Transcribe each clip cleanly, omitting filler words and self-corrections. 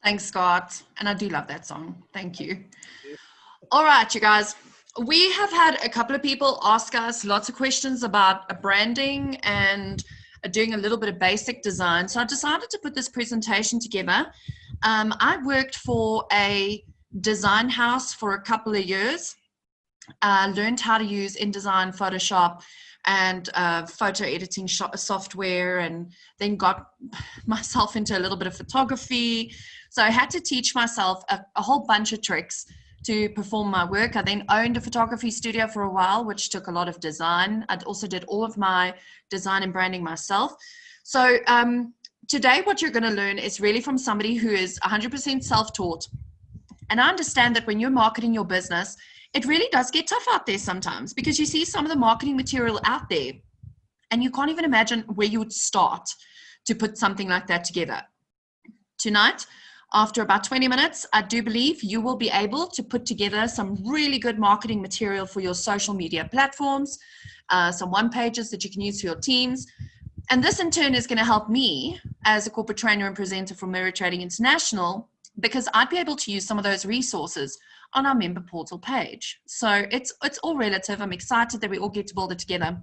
Thanks, Scott. And I do love that song. Thank you. All right, you guys. We have had a couple of people ask us lots of questions about branding and doing a little bit of basic design. So I decided to put this presentation together. I worked for a design house for a couple of years. Learned how to use InDesign, Photoshop, and photo editing software, and then got myself into a little bit of photography. So I had to teach myself a whole bunch of tricks to perform my work. I then owned a photography studio for a while, which took a lot of design. I also did all of my design and branding myself. So today what you're going to learn is really from somebody who is 100% self-taught. And I understand that when you're marketing your business, it really does get tough out there sometimes, because you see some of the marketing material out there and you can't even imagine where you would start to put something like that together. Tonight, after about 20 minutes, I do believe you will be able to put together some really good marketing material for your social media platforms, some one-pagers that you can use for your teams. And this in turn is going to help me as a corporate trainer and presenter for Mirror Trading International, because I'd be able to use some of those resources on our member portal page. So it's all relative. I'm excited that we all get to build it together.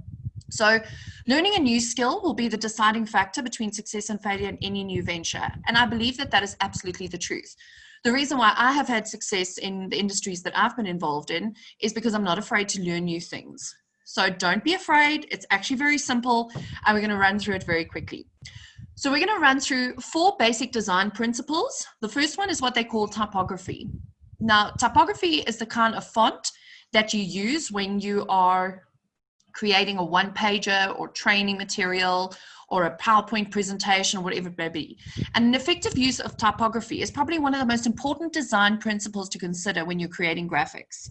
So learning a new skill will be the deciding factor between success and failure in any new venture. And I believe that that is absolutely the truth. The reason why I have had success in the industries that I've been involved in is because I'm not afraid to learn new things. So don't be afraid. It's actually very simple, and we're going to run through it very quickly. So we're going to run through 4 basic design principles. The first one is what they call typography. Now, typography is the kind of font that you use when you are creating a one-pager or training material or a PowerPoint presentation or whatever it may be. And an effective use of typography is probably one of the most important design principles to consider when you're creating graphics.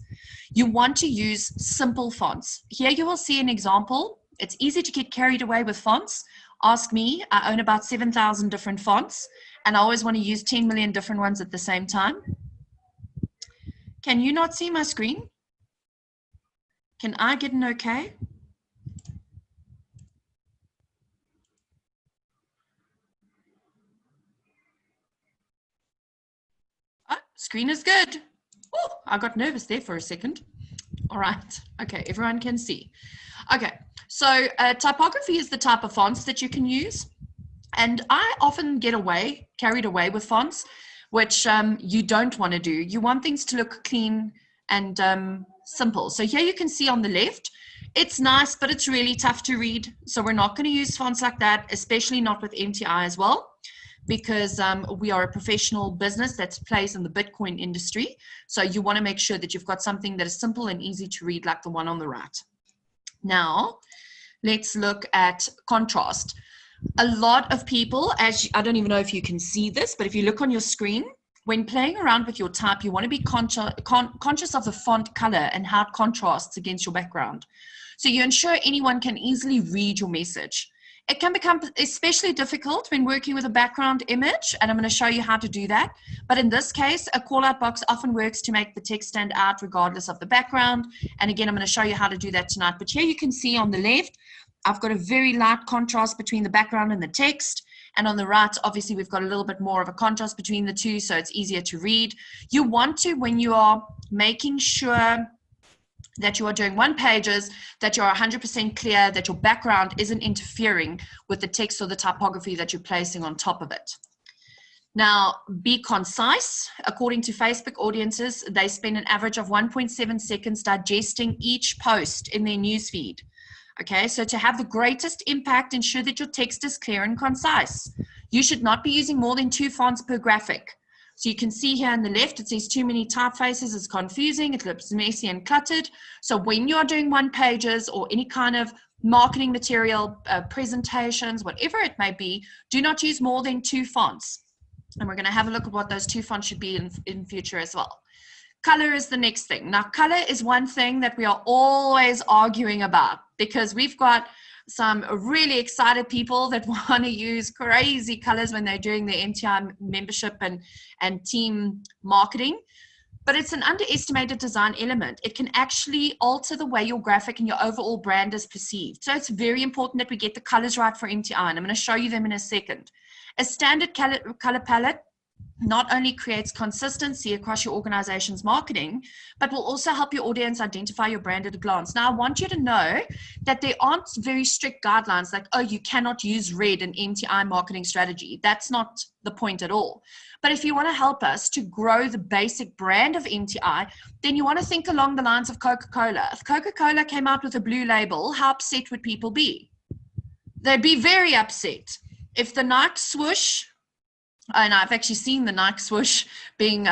You want to use simple fonts. Here you will see an example. It's easy to get carried away with fonts. Ask me, I own about 7,000 different fonts, and I always want to use 10 million different ones at the same time. Can you not see my screen? Can I get an okay? Oh, screen is good. Oh, I got nervous there for a second. All right. Okay, everyone can see. Okay, so typography is the type of fonts that you can use. And I often get carried away with fonts, which you don't want to do. You want things to look clean and simple. So here you can see on the left, it's nice, but it's really tough to read. So we're not going to use fonts like that, especially not with MTI as well, because we are a professional business that plays in the Bitcoin industry. So you want to make sure that you've got something that is simple and easy to read, like the one on the right. Now, let's look at contrast. A lot of people, I don't even know if you can see this, but if you look on your screen, when playing around with your type, you want to be conscious of the font color and how it contrasts against your background. So you ensure anyone can easily read your message. It can become especially difficult when working with a background image, and I'm going to show you how to do that. But in this case, a call-out box often works to make the text stand out regardless of the background. And again, I'm going to show you how to do that tonight. But here you can see on the left, I've got a very light contrast between the background and the text. And on the right, obviously, we've got a little bit more of a contrast between the two, so it's easier to read. You want to, when you are making sure that you are doing one-pagers, that you're 100% clear, that your background isn't interfering with the text or the typography that you're placing on top of it. Now, be concise. According to Facebook audiences, they spend an average of 1.7 seconds digesting each post in their newsfeed. Okay, so to have the greatest impact, ensure that your text is clear and concise. You should not be using more than 2 fonts per graphic. So you can see here on the left, it says too many typefaces, it's confusing, it looks messy and cluttered. So when you are doing one-pagers or any kind of marketing material, presentations, whatever it may be, do not use more than 2 fonts. And we're going to have a look at what those 2 fonts should be in future as well. Color is the next thing. Now, color is one thing that we are always arguing about, because we've got some really excited people that want to use crazy colors when they're doing their MTI membership and team marketing. But it's an underestimated design element. It can actually alter the way your graphic and your overall brand is perceived. So it's very important that we get the colors right for MTI, and I'm going to show you them in a second. A standard color palette not only creates consistency across your organization's marketing, but will also help your audience identify your brand at a glance. Now, I want you to know that there aren't very strict guidelines like, oh, you cannot use red in MTI marketing strategy. That's not the point at all. But if you want to help us to grow the basic brand of MTI, then you want to think along the lines of Coca-Cola. If Coca-Cola came out with a blue label, how upset would people be? They'd be very upset. If the Nike swoosh, and I've actually seen the Nike swoosh being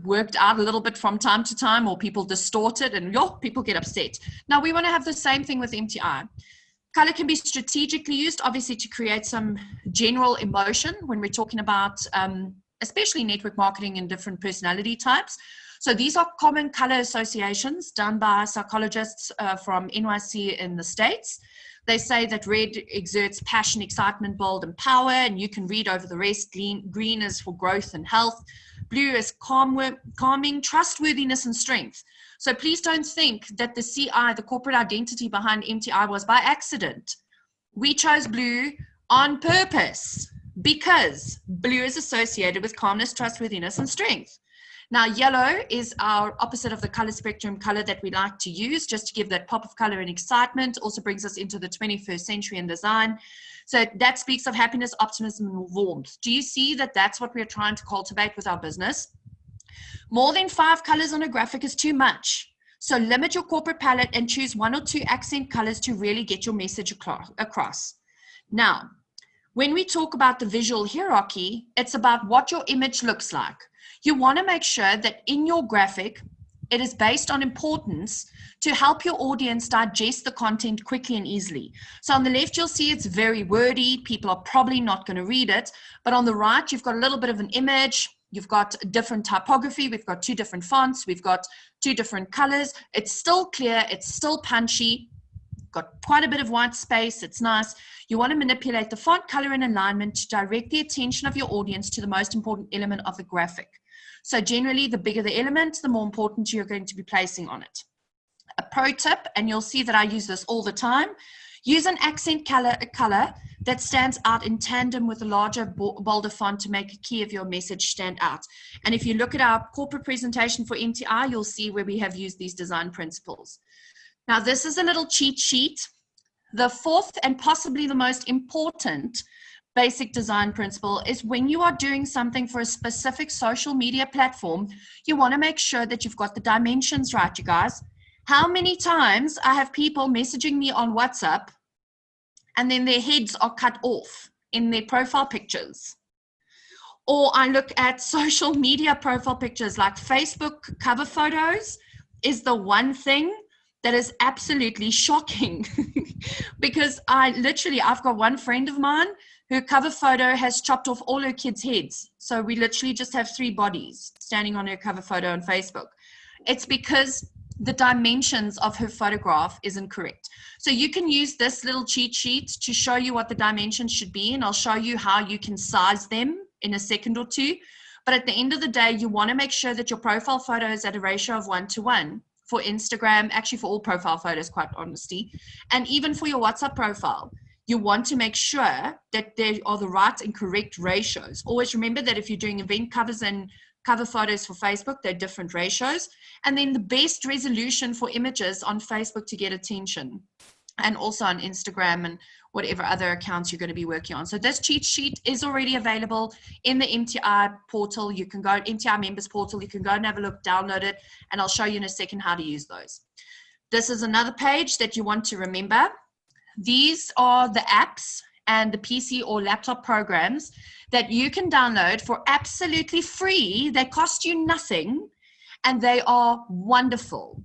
worked out a little bit from time to time, or people distort it and people get upset. Now we want to have the same thing with MTI. Color can be strategically used, obviously, to create some general emotion when we're talking about, especially network marketing and different personality types. So these are common color associations done by psychologists from NYC in the States. They say that red exerts passion, excitement, bold, and power, and you can read over the rest. Green is for growth and health. Blue is calming, trustworthiness, and strength. So please don't think that the CI, the corporate identity behind MTI, was by accident. We chose blue on purpose because blue is associated with calmness, trustworthiness, and strength. Now, yellow is our opposite of the color spectrum color that we like to use just to give that pop of color and excitement. Also brings us into the 21st century in design. So that speaks of happiness, optimism, and warmth. Do you see that that's what we're trying to cultivate with our business? More than 5 colors on a graphic is too much. So limit your corporate palette and choose 1 or 2 accent colors to really get your message across. Now, when we talk about the visual hierarchy, it's about what your image looks like. You want to make sure that in your graphic, it is based on importance to help your audience digest the content quickly and easily. So on the left, you'll see it's very wordy. People are probably not going to read it. But on the right, you've got a little bit of an image. You've got different typography. We've got 2 different fonts. We've got 2 different colors. It's still clear. It's still punchy. Got quite a bit of white space. It's nice. You want to manipulate the font color and alignment to direct the attention of your audience to the most important element of the graphic. So generally, the bigger the element, the more important you're going to be placing on it. A pro tip, and you'll see that I use this all the time, use an accent color that stands out in tandem with a larger, bolder font to make a key of your message stand out. And if you look at our corporate presentation for MTI, you'll see where we have used these design principles. Now, this is a little cheat sheet. The 4th and possibly the most important basic design principle is when you are doing something for a specific social media platform, you want to make sure that you've got the dimensions right, you guys. How many times I have people messaging me on WhatsApp and then their heads are cut off in their profile pictures? Or I look at social media profile pictures like Facebook cover photos is the one thing that is absolutely shocking because I've got one friend of mine, her cover photo has chopped off all her kids' heads. So we literally just have 3 bodies standing on her cover photo on Facebook. It's because the dimensions of her photograph isn't correct. So you can use this little cheat sheet to show you what the dimensions should be, and I'll show you how you can size them in a second or 2. But at the end of the day, you want to make sure that your profile photo is at a ratio of 1:1 for Instagram, actually for all profile photos, quite honestly, and even for your WhatsApp profile. You want to make sure that there are the right and correct ratios. Always remember that if you're doing event covers and cover photos for Facebook, they're different ratios. And then the best resolution for images on Facebook to get attention, and also on Instagram and whatever other accounts you're going to be working on. So this cheat sheet is already available in the MTI portal. You can go MTI members portal. You can go and have a look, download it, and I'll show you in a second how to use those. This is another page that you want to remember. These are the apps and the PC or laptop programs that you can download for absolutely free. They cost you nothing, and they are wonderful.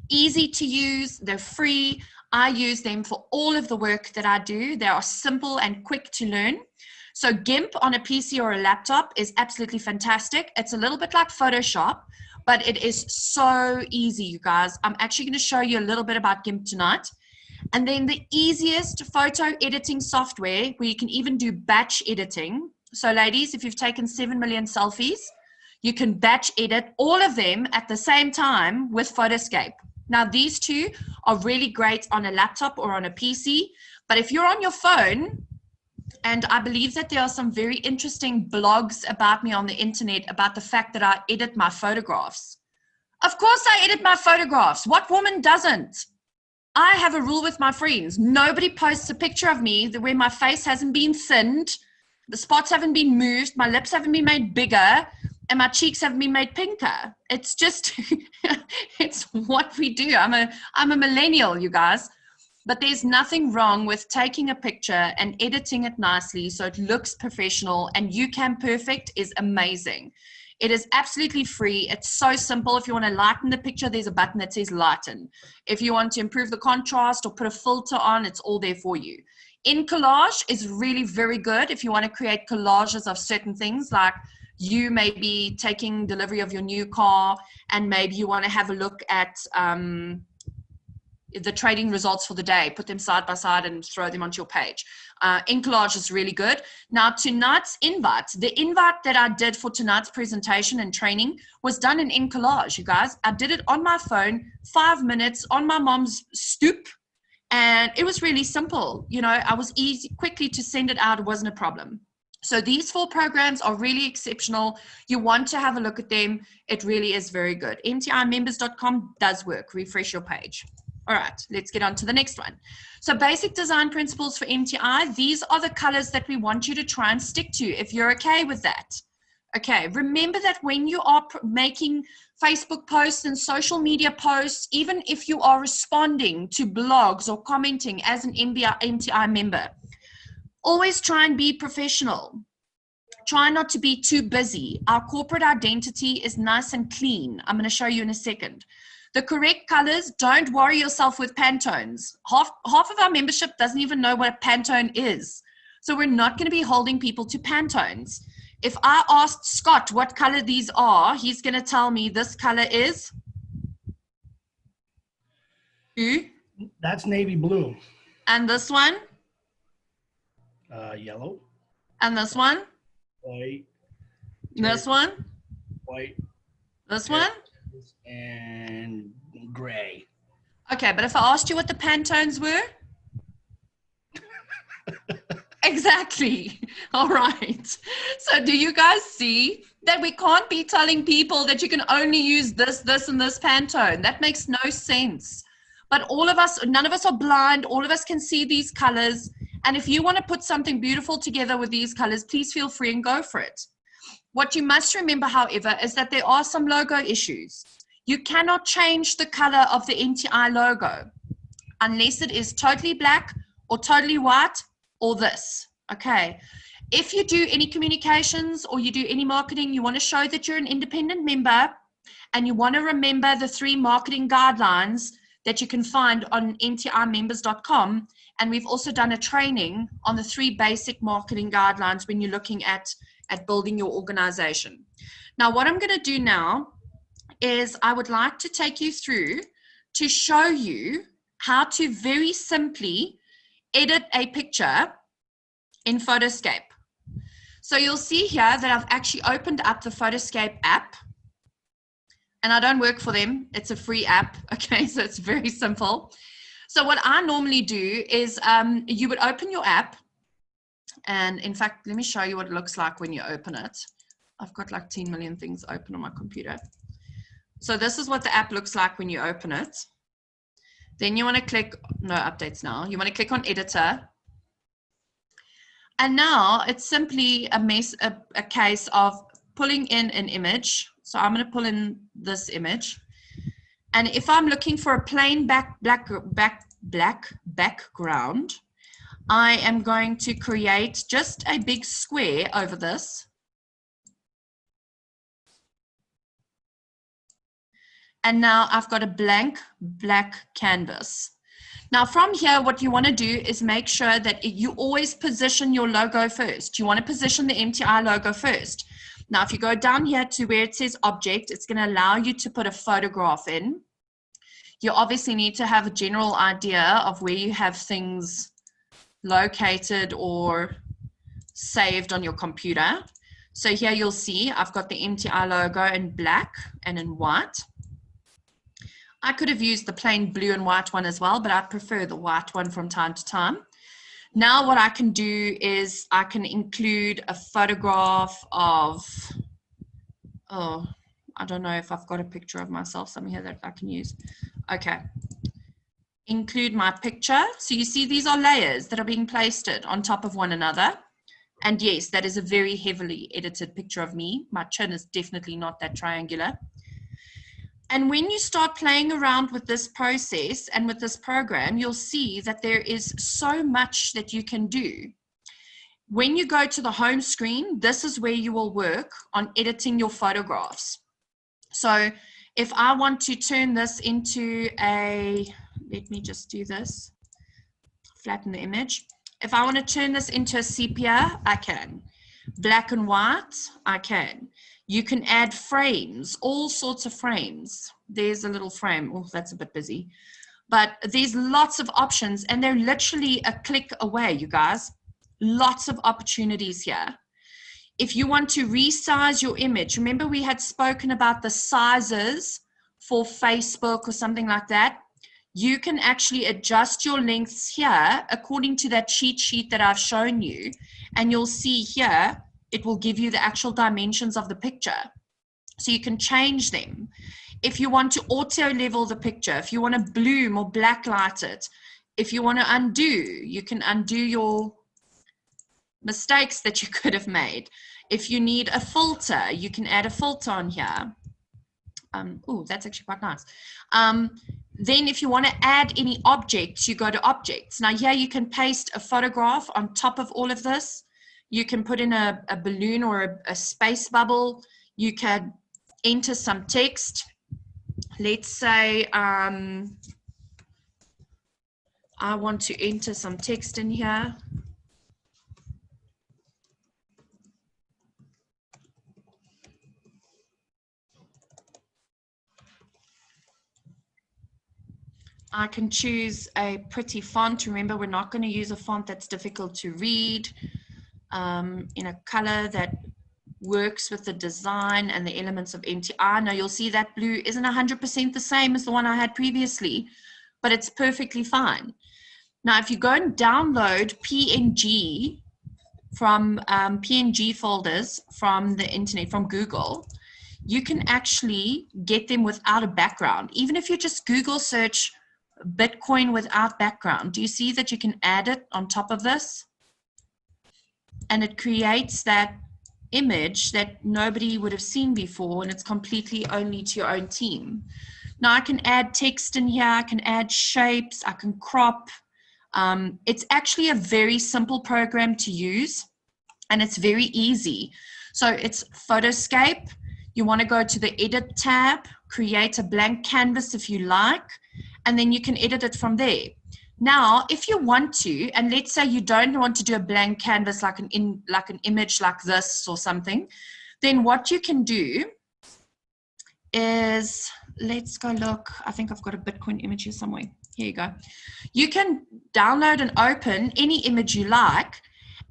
Easy to use, they're free. I use them for all of the work that I do. They are simple and quick to learn. So GIMP on a PC or a laptop is absolutely fantastic. It's a little bit like Photoshop, but it is so easy, you guys. I'm actually going to show you a little bit about GIMP tonight. And then the easiest photo editing software where you can even do batch editing. So ladies, if you've taken 7 million selfies, you can batch edit all of them at the same time with Photoscape. Now, these 2 are really great on a laptop or on a PC, but if you're on your phone, And I believe that there are some very interesting blogs about me on the internet about the fact that I edit my photographs. Of course I edit my photographs. What woman doesn't? I have a rule with my friends. Nobody posts a picture of me where my face hasn't been thinned, the spots haven't been moved, my lips haven't been made bigger, and my cheeks haven't been made pinker. It's just, it's what we do. I'm a millennial, you guys. But there's nothing wrong with taking a picture and editing it nicely so it looks professional, and YouCam Perfect is amazing. It is absolutely free. It's so simple. If you want to lighten the picture, there's a button that says lighten. If you want to improve the contrast or put a filter on, it's all there for you. In Collage is really very good if you want to create collages of certain things, like you may be taking delivery of your new car and maybe you want to have a look at the trading results for the day, put them side by side and throw them onto your page. In Collage is really good. Now, tonight's invite, the invite that I did for tonight's presentation and training was done in Collage, you guys. I did it on my phone, 5 minutes on my mom's stoop, and it was really simple. You know, I was easy, quickly to send it out. It wasn't a problem. So these 4 programs are really exceptional. You want to have a look at them. It really is very good. MTImembers.com does work. Refresh your page. All right, let's get on to the next one. So basic design principles for MTI. These are the colors that we want you to try and stick to if you're okay with that. Okay, remember that when you are making Facebook posts and social media posts, even if you are responding to blogs or commenting as an MTI member, always try and be professional. Try not to be too busy. Our corporate identity is nice and clean. I'm going to show you in a second. The correct colors, don't worry yourself with Pantones. Half of our membership doesn't even know what a Pantone is. So we're not going to be holding people to Pantones. If I asked Scott what color these are, he's going to tell me this color is? That's navy blue. And this one? Yellow. And this one? White. This one? White. This one? And gray. Okay, but if I asked you what the Pantones were? Exactly. All right. So do you guys see that we can't be telling people that you can only use this, this, and this Pantone? That makes no sense. But all of us, none of us are blind. All of us can see these colors. And if you want to put something beautiful together with these colors, please feel free and go for it. What you must remember, however, is that there are some logo issues. You cannot change the color of the MTI logo unless it is totally black or totally white or this, okay? If you do any communications or you do any marketing, you want to show that you're an independent member and you want to remember the 3 marketing guidelines that you can find on mtimembers.com. And we've also done a training on the 3 basic marketing guidelines when you're looking at building your organization. Now, what I'm going to do now is I would like to take you through to show you how to very simply edit a picture in Photoscape. So you'll see here that I've actually opened up the Photoscape app, and I don't work for them. It's a free app, okay? So it's very simple. So what I normally do is you would open your app, and in fact, let me show you what it looks like when you open it. I've got like 10 million things open on my computer. So this is what the app looks like when you open it. Then you want to click, no updates now. You want to click on editor. And now it's simply a case of pulling in an image. So I'm going to pull in this image. And if I'm looking for a plain black background, I am going to create just a big square over this. And now I've got a blank black canvas. Now from here, what you want to do is make sure that you always position your logo first. You want to position the MTI logo first. Now, if you go down here to where it says object, it's going to allow you to put a photograph in. You obviously need to have a general idea of where you have things located or saved on your computer. So here you'll see I've got the MTI logo in black and in white. I could have used the plain blue and white one as well, but I prefer the white one from time to time. Now what I can do is I can include a photograph of, oh, I don't know if I've got a picture of myself somewhere that I can use. Okay. Include my picture. So you see these are layers that are being placed on top of one another. And yes, that is a very heavily edited picture of me. My chin is definitely not that triangular. And when you start playing around with this process and with this program, you'll see that there is so much that you can do. When you go to the home screen, this is where you will work on editing your photographs. So if I want to turn this into a, let me just do this, flatten the image. If I want to turn this into a sepia, I can. Black and white, I can. You can add frames, all sorts of frames. There's a little frame. Oh, that's a bit busy. But there's lots of options, and they're literally a click away, you guys. Lots of opportunities here. If you want to resize your image, remember we had spoken about the sizes for Facebook or something like that. You can actually adjust your lengths here according to that cheat sheet that I've shown you. And you'll see here, it will give you the actual dimensions of the picture. So you can change them. If you want to auto level the picture, if you want to bloom or blacklight it, if you want to undo, you can undo your mistakes that you could have made. If you need a filter, you can add a filter on here. Oh, that's actually quite nice. Then if you want to add any objects, you go to objects. Now here you can paste a photograph on top of all of this. You can put in a balloon or a space bubble. You can enter some text. Let's say I want to enter some text in here. I can choose a pretty font. Remember, we're not going to use a font that's difficult to read, in a color that works with the design and the elements of MTI. Now you'll see that blue isn't 100% the same as the one I had previously, but it's perfectly fine. Now, if you go and download PNG from PNG folders from the internet, from Google, you can actually get them without a background. Even if you just Google search Bitcoin without background, do you see that you can add it on top of this? And it creates that image that nobody would have seen before, and it's completely only to your own team. Now I can add text in here, I can add shapes, I can crop. It's actually a very simple program to use, and it's very easy. So it's Photoscape. You want to go to the Edit tab, create a blank canvas if you like, and then you can edit it from there. Now, if you want to, and let's say you don't want to do a blank canvas like an image like this or something, then what you can do is, let's go look. I think I've got a Bitcoin image here somewhere. Here you go. You can download and open any image you like,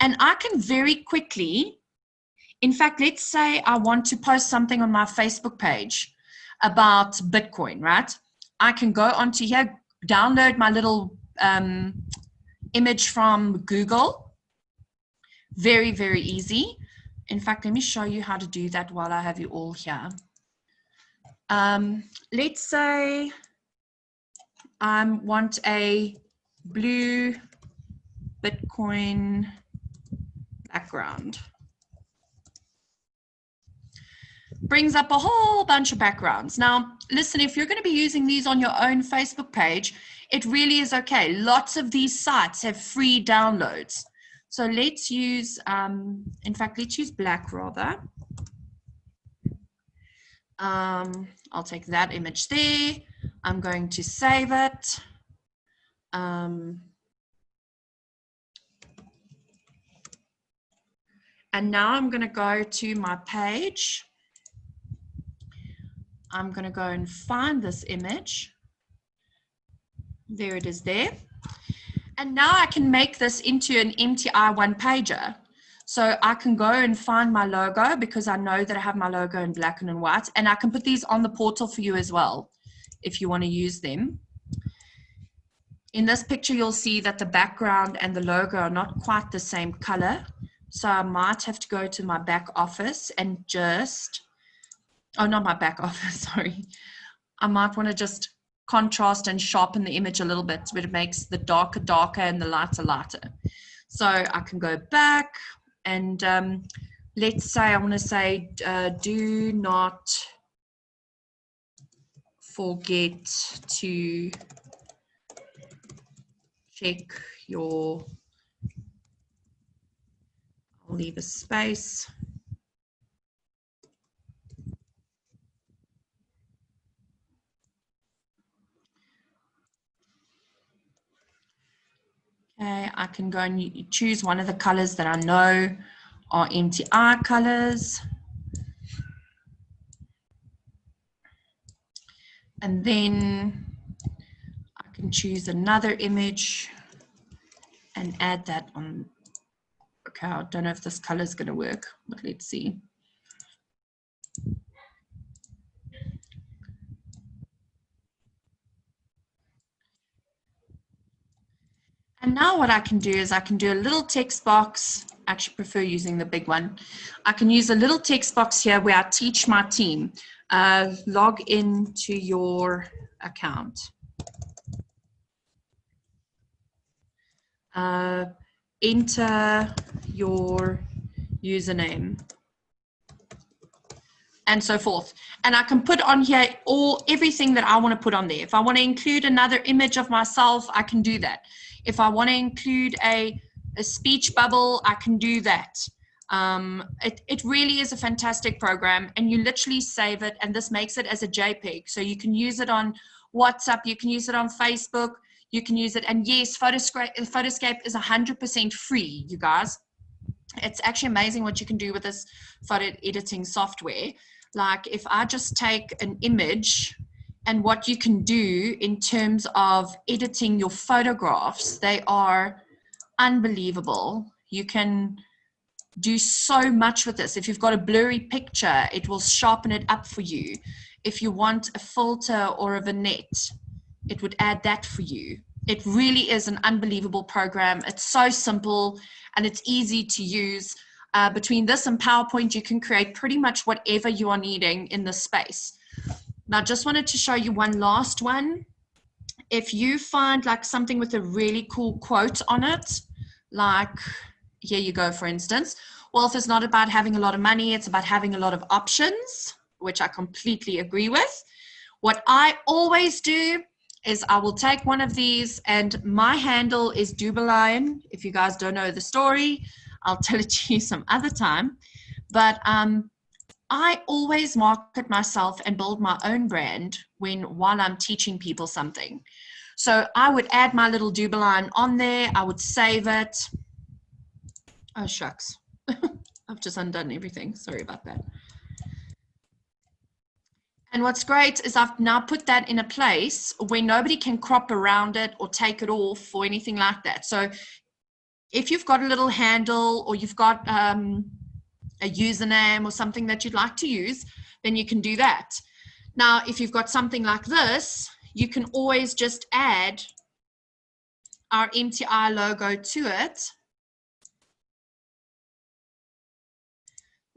and I can very quickly, in fact, let's say I want to post something on my Facebook page about Bitcoin, right? I can go onto here, download my little image from Google. Very, very easy. In fact, let me show you how to do that while I have you all here. Let's say I want a blue Bitcoin background. Brings up a whole bunch of backgrounds. Now, listen, if you're going to be using these on your own Facebook page, it really is okay. Lots of these sites have free downloads. So let's use, in fact, let's use black rather. I'll take that image there. I'm going to save it. And now I'm going to go to my page. I'm going to go and find this image. There it is there. And now I can make this into an MTI one-pager. So I can go and find my logo because I know that I have my logo in black and in white. And I can put these on the portal for you as well if you want to use them. In this picture, you'll see that the background and the logo are not quite the same color. So I might have to go to my back office and just, oh, not my back office, sorry. I might want to just contrast and sharpen the image a little bit so it makes the darker darker and the lighter lighter. So I can go back and let's say I want to say do not forget to check your, I'll leave a space. Okay, I can go and choose one of the colors that I know are MTI colors. And then I can choose another image and add that on. Okay, I don't know if this color is going to work, but let's see. And now what I can do is I can do a little text box. I actually prefer using the big one. I can use a little text box here where I teach my team. Log into your account. Enter your username. And so forth. And I can put on here everything that I want to put on there. If I want to include another image of myself, I can do that. If I want to include a speech bubble, I can do that. It really is a fantastic program, and you literally save it, and this makes it as a JPEG. So you can use it on WhatsApp, you can use it on Facebook, you can use it. And yes, Photoscape is 100% free, you guys. It's actually amazing what you can do with this photo editing software. Like if I just take an image, and what you can do in terms of editing your photographs, they are unbelievable. You can do so much with this. If you've got a blurry picture, it will sharpen it up for you. If you want a filter or a vignette, it would add that for you. It really is an unbelievable program. It's so simple and it's easy to use. Between this and PowerPoint, you can create pretty much whatever you are needing in this space. Now, I just wanted to show you one last one. If you find like something with a really cool quote on it, like here you go, for instance, wealth is not about having a lot of money, it's about having a lot of options, which I completely agree with. What I always do is I will take one of these, and my handle is Dubelion. If you guys don't know the story, I'll tell it to you some other time. But I always market myself and build my own brand while I'm teaching people something. So I would add my little Dubelion on there. I would save it. Oh, shucks. I've just undone everything. Sorry about that. And what's great is I've now put that in a place where nobody can crop around it or take it off or anything like that. So if you've got a little handle or you've got a username or something that you'd like to use, then you can do that. Now, if you've got something like this, you can always just add our MTI logo to it.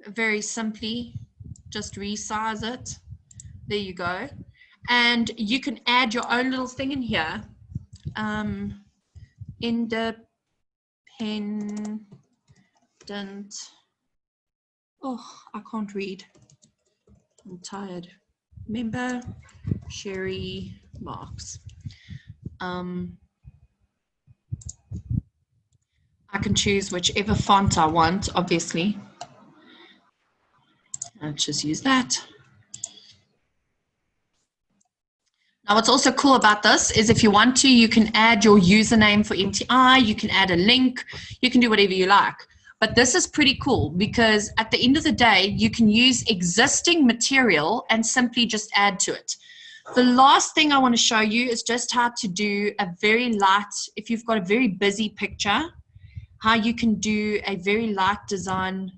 Very simply, just resize it. There you go. And you can add your own little thing in here. Independent. Oh, I can't read. I'm tired. Member Sherry Marks. I can choose whichever font I want, obviously. Let's just use that. Now, what's also cool about this is if you want to, you can add your username for MTI, you can add a link, you can do whatever you like. But this is pretty cool because at the end of the day, you can use existing material and simply just add to it. The last thing I want to show you is just how to do a very light, if you've got a very busy picture, how you can do a very light design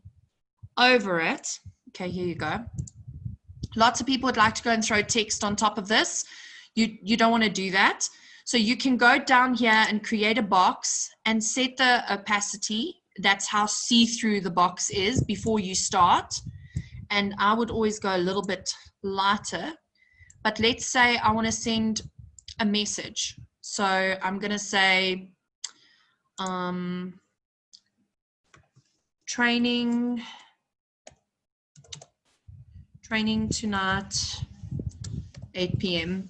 over it. Okay, here you go. Lots of people would like to go and throw text on top of this. You don't want to do that. So you can go down here and create a box and set the opacity. That's how see-through the box is before you start. And I would always go a little bit lighter. But let's say I want to send a message. So I'm going to say training tonight, 8 p.m.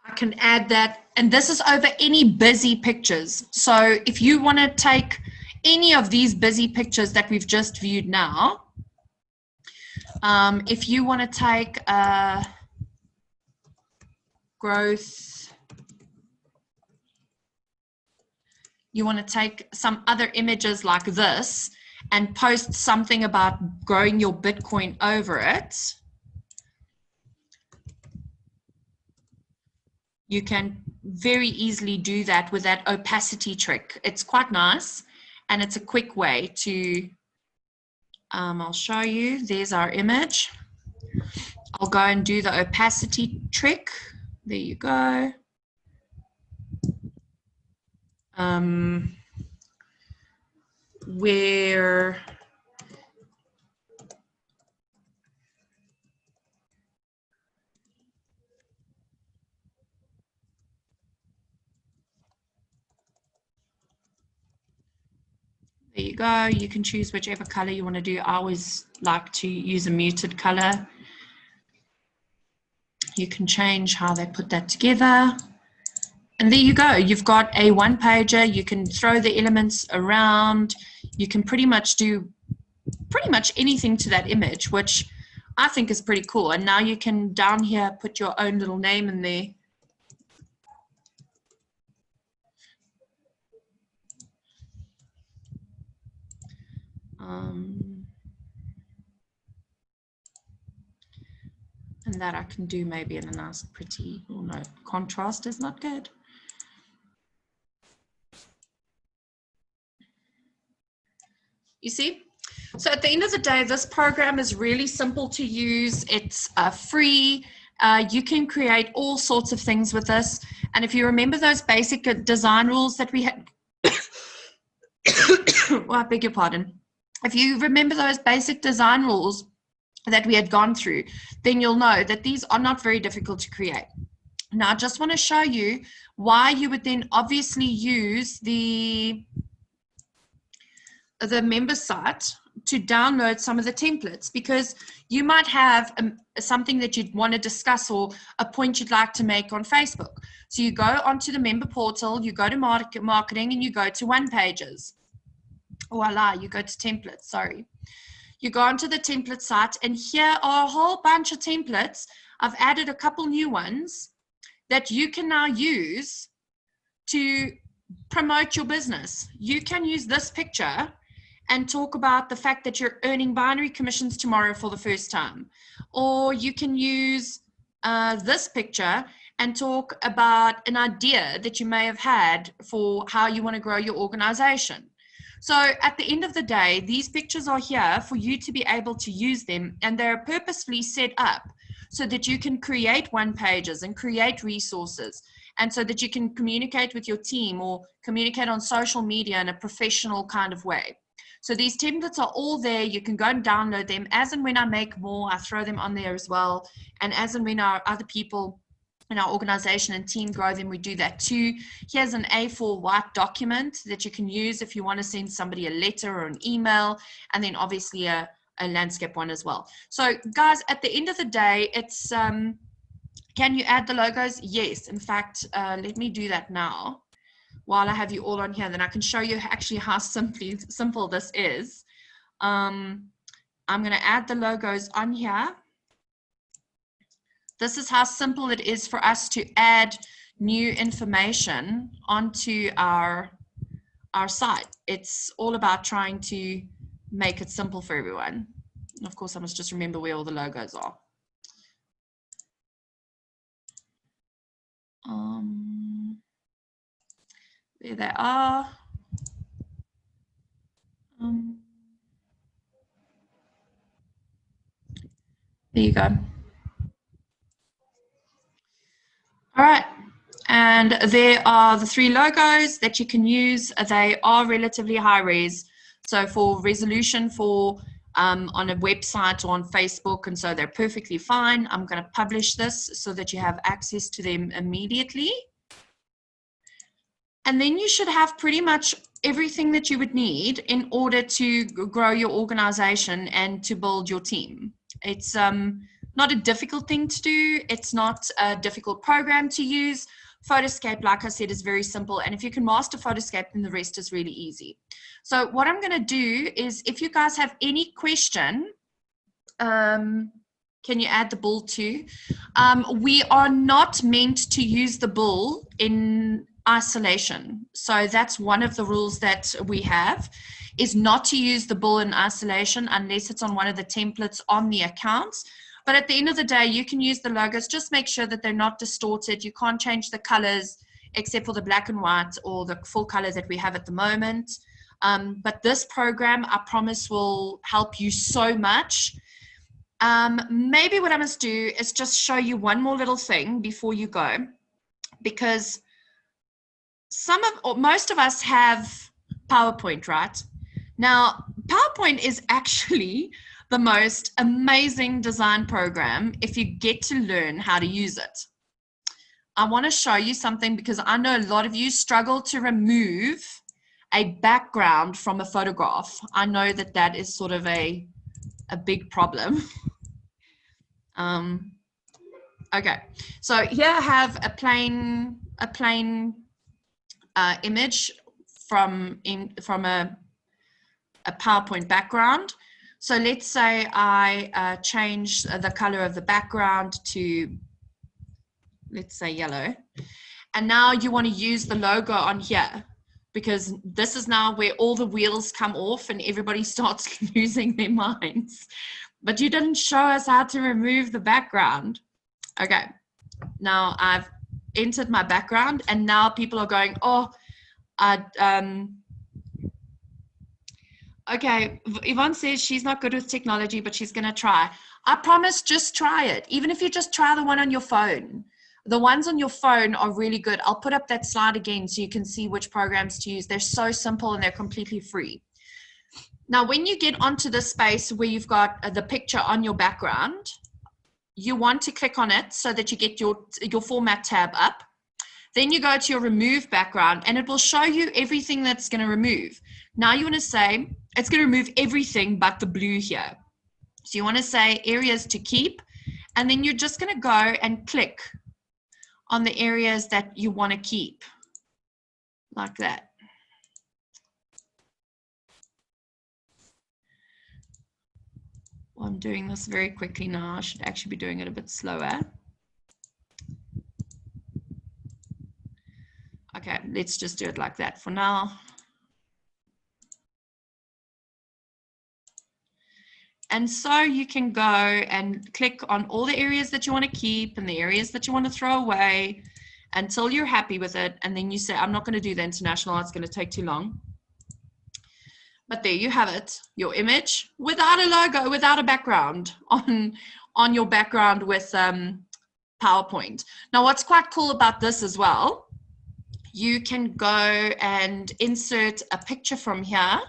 I can add that, and this is over any busy pictures. So if you want to take any of these busy pictures that we've just viewed now, if you want to take growth, you want to take some other images like this and post something about growing your Bitcoin over it, you can very easily do that with that opacity trick. It's quite nice, and it's a quick way to, I'll show you. There's our image. I'll go and do the opacity trick. There you go. Where there you go. You can choose whichever color you want to do. I always like to use a muted color. You can change how they put that together. And there you go. You've got a one-pager. You can throw the elements around. You can pretty much do pretty much anything to that image, which I think is pretty cool. And now you can down here put your own little name in there. And that I can do maybe in a nice pretty, oh no, contrast is not good. You see? So at the end of the day, this program is really simple to use. It's free. You can create all sorts of things with this. And if you remember those basic design rules that we had, well, I beg your pardon. If you remember those basic design rules that we had gone through, then you'll know that these are not very difficult to create. Now, I just want to show you why you would then obviously use the member site to download some of the templates, because you might have something that you'd want to discuss or a point you'd like to make on Facebook. So you go onto the member portal, you go to marketing, and you go to one pages. Voila, you go to templates, sorry. You go onto the template site, and here are a whole bunch of templates. I've added a couple new ones that you can now use to promote your business. You can use this picture and talk about the fact that you're earning binary commissions tomorrow for the first time. Or you can use this picture and talk about an idea that you may have had for how you want to grow your organization. So at the end of the day, these pictures are here for you to be able to use them, and they're purposefully set up so that you can create one pages and create resources, and so that you can communicate with your team or communicate on social media in a professional kind of way. So these templates are all there. You can go and download them. As and when I make more, I throw them on there as well. And as and when our other people in our organization and team grow them, we do that too. Here's an A4 white document that you can use if you want to send somebody a letter or an email, and then obviously a landscape one as well. So guys, at the end of the day, it's, can you add the logos? Yes. In fact, let me do that now. While I have you all on here, then I can show you actually how simple this is. I'm going to add the logos on here. This is how simple it is for us to add new information onto our site. It's all about trying to make it simple for everyone. And of course, I must just remember where all the logos are. There they are. There you go. All right. And there are the 3 logos that you can use. They are relatively high res. So for resolution for on a website or on Facebook, and so they're perfectly fine. I'm going to publish this so that you have access to them immediately. And then you should have pretty much everything that you would need in order to grow your organization and to build your team. It's not a difficult thing to do. It's not a difficult program to use. Photoscape, like I said, is very simple. And if you can master Photoscape, then the rest is really easy. So what I'm going to do is, if you guys have any question, can you add the bull too? We are not meant to use the bull in isolation. So that's one of the rules that we have, is not to use the bull in isolation unless it's on one of the templates on the accounts. But at the end of the day, you can use the logos. Just make sure that they're not distorted. You can't change the colors except for the black and white or the full color that we have at the moment. But this program, I promise, will help you so much. Maybe what I must do is just show you one more little thing before you go, because most of us have PowerPoint, right? Now, PowerPoint is actually the most amazing design program if you get to learn how to use it. I want to show you something because I know a lot of you struggle to remove a background from a photograph. I know that that is sort of a big problem. Okay, so here I have a plain image from a PowerPoint background. So let's say I change the color of the background to, let's say, yellow. And now you want to use the logo on here, because this is now where all the wheels come off and everybody starts losing their minds. But you didn't show us how to remove the background. Okay, now I've entered my background and now people are going, oh, okay, Yvonne says she's not good with technology, but she's going to try. I promise, just try it. Even if you just try the one on your phone. The ones on your phone are really good. I'll put up that slide again so you can see which programs to use. They're so simple and they're completely free. Now, when you get onto the space where you've got the picture on your background, you want to click on it so that you get your format tab up. Then you go to your remove background and it will show you everything that's going to remove. Now you want to say, it's going to remove everything but the blue here. So you want to say areas to keep, and then you're just going to go and click on the areas that you want to keep, like that. Well, I'm doing this very quickly now. I should actually be doing it a bit slower. Okay, let's just do it like that for now. And so you can go and click on all the areas that you want to keep and the areas that you want to throw away until you're happy with it. And then you say, I'm not going to do the international, it's going to take too long. But there you have it, your image without a logo, without a background on your background with PowerPoint. Now, what's quite cool about this as well, you can go and insert a picture from here,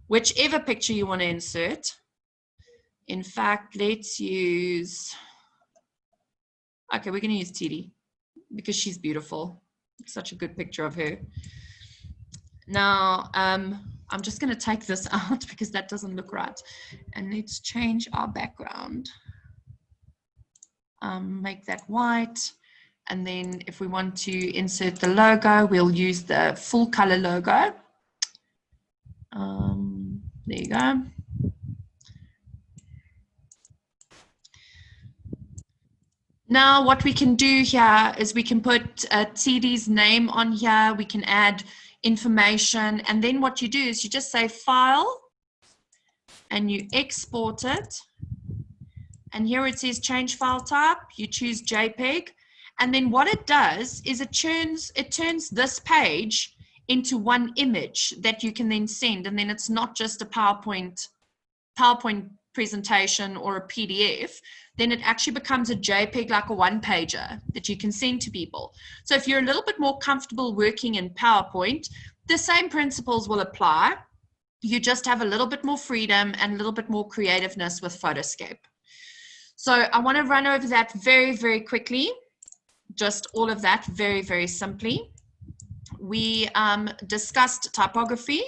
whichever picture you want to insert. In fact, let's use, okay, we're going to use TD because she's beautiful. Such a good picture of her. Now, I'm just going to take this out because that doesn't look right. And let's change our background. Make that white. And then if we want to insert the logo, we'll use the full color logo. There you go. Now what we can do here is we can put TD's name on here. We can add information. And then what you do is you just say file and you export it. And here it says change file type. You choose JPEG. And then what it does is it turns this page into one image that you can then send. And then it's not just a PowerPoint presentation or a PDF, then it actually becomes a JPEG, like a one-pager that you can send to people. So if you're a little bit more comfortable working in PowerPoint, the same principles will apply. You just have a little bit more freedom and a little bit more creativeness with Photoscape. So I want to run over that very, very quickly. Just all of that very, very simply. We discussed typography.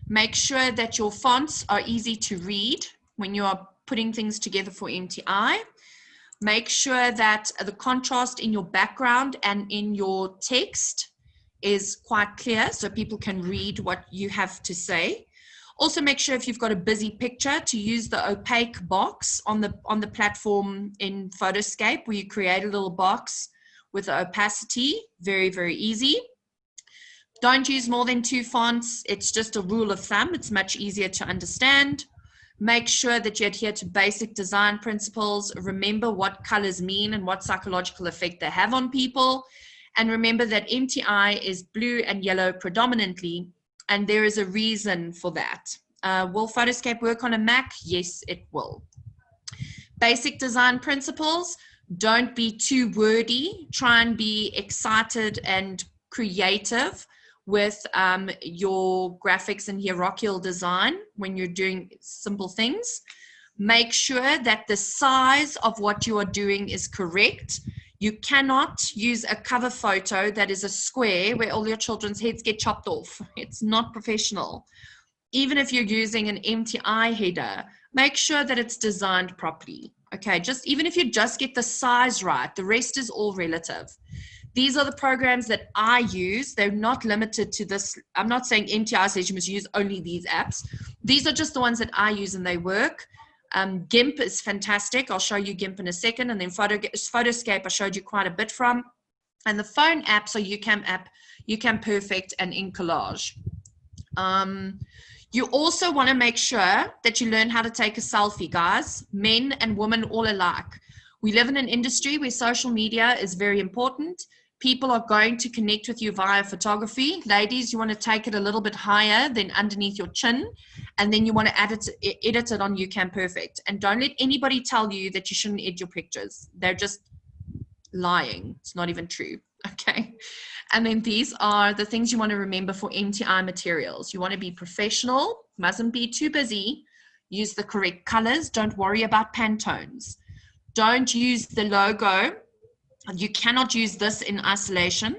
Make sure that your fonts are easy to read when you are putting things together for MTI. Make sure that the contrast in your background and in your text is quite clear so people can read what you have to say. Also make sure if you've got a busy picture to use the opaque box on the platform in Photoscape, where you create a little box with opacity. Very, very easy. Don't use more than 2 fonts. It's just a rule of thumb. It's much easier to understand. Make sure that you adhere to basic design principles. Remember what colors mean and what psychological effect they have on people. And remember that MTI is blue and yellow predominantly, and there is a reason for that. Will Photoscape work on a Mac? Yes, it will. Basic design principles. Don't be too wordy. Try and be excited and creative with your graphics and hierarchical design when you're doing simple things. Make sure that the size of what you are doing is correct. You cannot use a cover photo that is a square where all your children's heads get chopped off. It's not professional. Even if you're using an MTI header, make sure that it's designed properly. Okay, even if you just get the size right, the rest is all relative. These are the programs that I use. They're not limited to this. I'm not saying MTI says you must use only these apps. These are just the ones that I use and they work. GIMP is fantastic. I'll show you GIMP in a second. And then Photoscape, I showed you quite a bit from. And the phone apps are UCam app, UCam Perfect, and InCollage. You also want to make sure that you learn how to take a selfie, guys. Men and women all alike. We live in an industry where social media is very important. People are going to connect with you via photography. Ladies, you want to take it a little bit higher than underneath your chin, and then you want to edit it on UCam Perfect. And don't let anybody tell you that you shouldn't edit your pictures. They're just lying. It's not even true. Okay. And then these are the things you want to remember for MTI materials. You want to be professional, mustn't be too busy. Use the correct colors. Don't worry about Pantones. Don't use the logo. You cannot use this in isolation.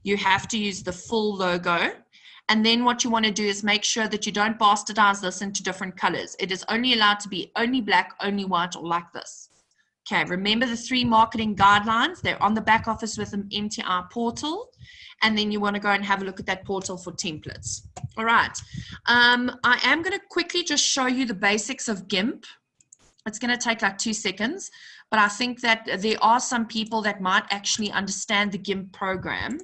You have to use the full logo. And then what you want to do is make sure that you don't bastardize this into different colors. It is only allowed to be only black, only white, or like this. Okay, remember the 3 marketing guidelines. They're on the back office with an MTI portal. And then you want to go and have a look at that portal for templates. All right. I am going to quickly just show you the basics of GIMP. It's going to take like 2 seconds. But I think that there are some people that might actually understand the GIMP program.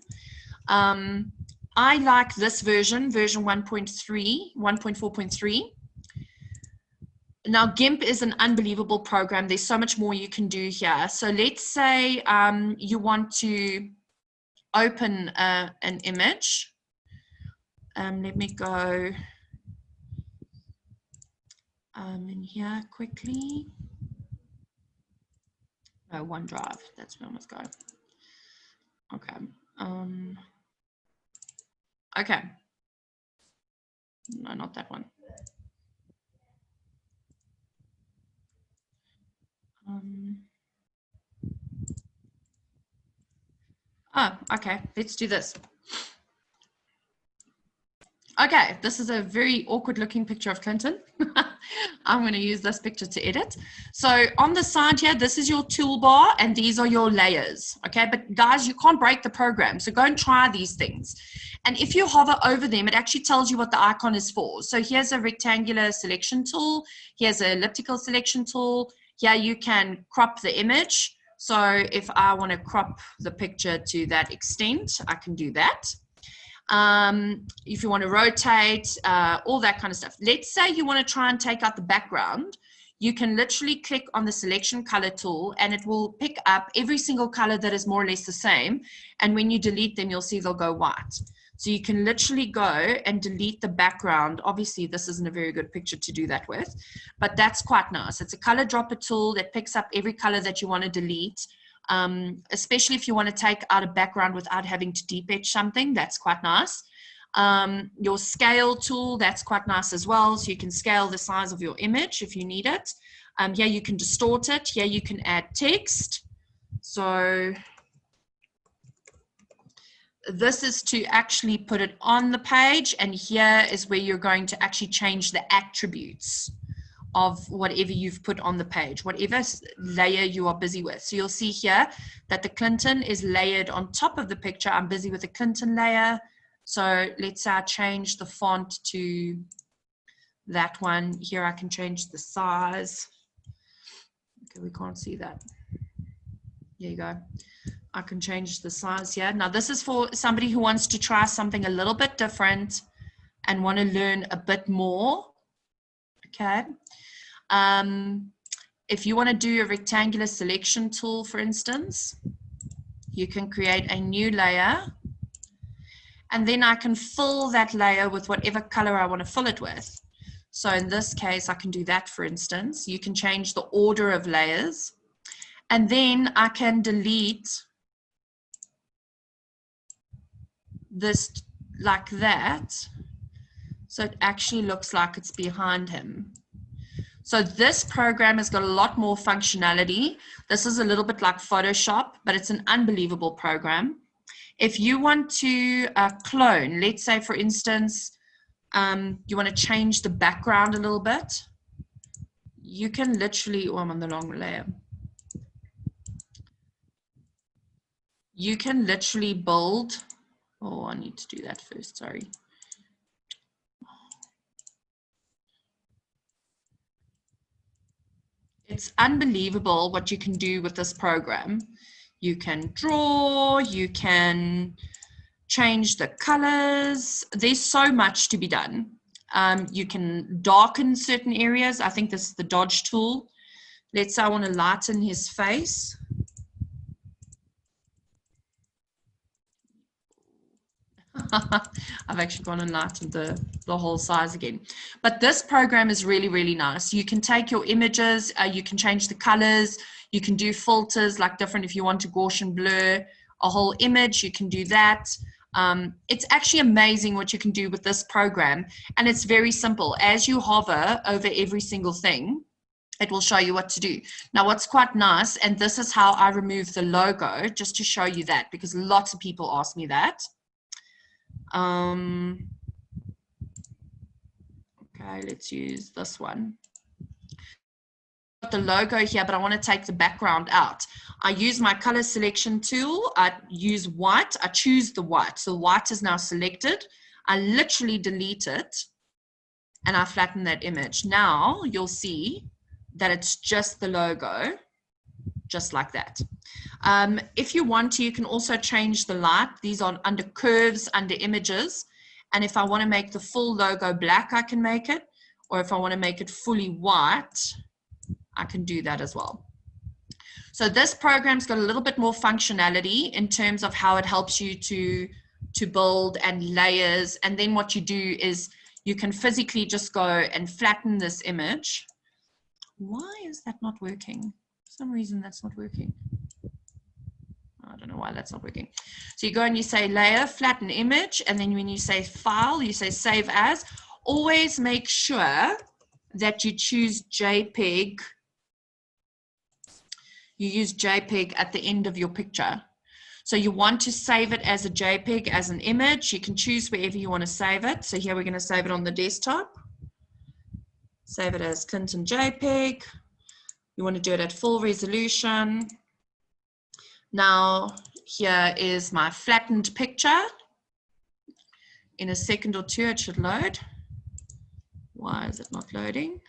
I like this version 1.4.3. Now, GIMP is an unbelievable program. There's so much more you can do here. So let's say you want to open an image. Let me go in here quickly. Oh, OneDrive, that's where I must go. Okay. Okay. No, not that one. Oh, okay. Let's do this. Okay, this is a very awkward looking picture of Clinton. I'm going to use this picture to edit. So on the side here, this is your toolbar and these are your layers. Okay, but guys, you can't break the program. So go and try these things. And if you hover over them, it actually tells you what the icon is for. So here's a rectangular selection tool. Here's an elliptical selection tool. Here you can crop the image. So if I want to crop the picture to that extent, I can do that. If you want to rotate, all that kind of stuff. Let's say you want to try and take out the background. You can literally click on the selection color tool and it will pick up every single color that is more or less the same. And when you delete them, you'll see they'll go white. So you can literally go and delete the background. Obviously, this isn't a very good picture to do that with, but that's quite nice. It's a color dropper tool that picks up every color that you want to delete, especially if you want to take out a background without having to deep etch something. That's quite nice. Your scale tool, that's quite nice as well. So you can scale the size of your image if you need it. Here you can distort it. Here you can add text. So this is to actually put it on the page, and here is where you're going to actually change the attributes of whatever you've put on the page, whatever layer you are busy with. So you'll see here that the Clinton is layered on top of the picture. I'm busy with the Clinton layer. So let's say I change the font to that one. Here I can change the size. Okay, we can't see that. There you go. I can change the size here. Now this is for somebody who wants to try something a little bit different and want to learn a bit more. Okay. If you want to do a rectangular selection tool, for instance, you can create a new layer, and then I can fill that layer with whatever color I want to fill it with. So in this case, I can do that, for instance. You can change the order of layers, and then I can delete this like that, so it actually looks like it's behind him. So this program has got a lot more functionality. This is a little bit like Photoshop, but it's an unbelievable program. If you want to clone, let's say for instance, you want to change the background a little bit, you can literally, oh, I'm on the wrong layer. You can literally build, oh, I need to do that first, sorry. It's unbelievable what you can do with this program. You can draw, you can change the colors. There's so much to be done. You can darken certain areas. I think this is the dodge tool. Let's say I want to lighten his face. I've actually gone and lightened the whole size again. But this program is really, really nice. You can take your images, you can change the colors, you can do filters like different, if you want to Gaussian blur a whole image, you can do that. It's actually amazing what you can do with this program, and it's very simple. As you hover over every single thing, it will show you what to do. Now, what's quite nice, and this is how I remove the logo, just to show you that, because lots of people ask me that. Okay, let's use this one. The logo here, but I want to take the background out. I use my color selection tool. I use white. I choose the white. So white is now selected. I literally delete it and I flatten that image. Now you'll see that it's just the logo, just like that. If you want to, you can also change the light. These are under curves, under images. And if I want to make the full logo black, I can make it. Or if I want to make it fully white, I can do that as well. So this program's got a little bit more functionality in terms of how it helps you to build and layers. And then what you do is you can physically just go and flatten this image. Why is that not working? For some reason that's not working. I don't know why that's not working. So you go and you say layer, flatten image, and then when you say file, you say save as. Always make sure that you choose JPEG. You use JPEG at the end of your picture. So you want to save it as a JPEG, as an image. You can choose wherever you want to save it. So here we're going to save it on the desktop. Save it as Clinton JPEG. You want to do it at full resolution. Now, here is my flattened picture. In a second or two, it should load. Why is it not loading?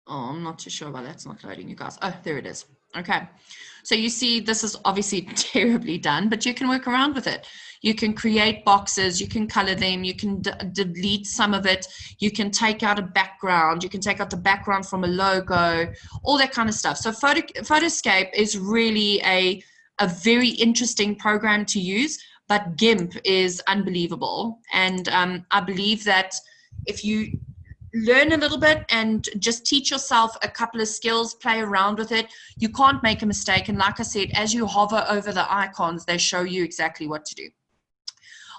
Oh, I'm not too sure why that's not loading, you guys. Oh, there it is. Okay, so you see this is obviously terribly done, but you can work around with it. You can create boxes, you can color them, you can delete some of it, you can take out a background, you can take out the background from a logo, all that kind of stuff. So Photoscape is really a very interesting program to use, but GIMP is unbelievable. And I believe that if you learn a little bit and just teach yourself a couple of skills, play around with it, you can't make a mistake. And like I said, as you hover over the icons, they show you exactly what to do.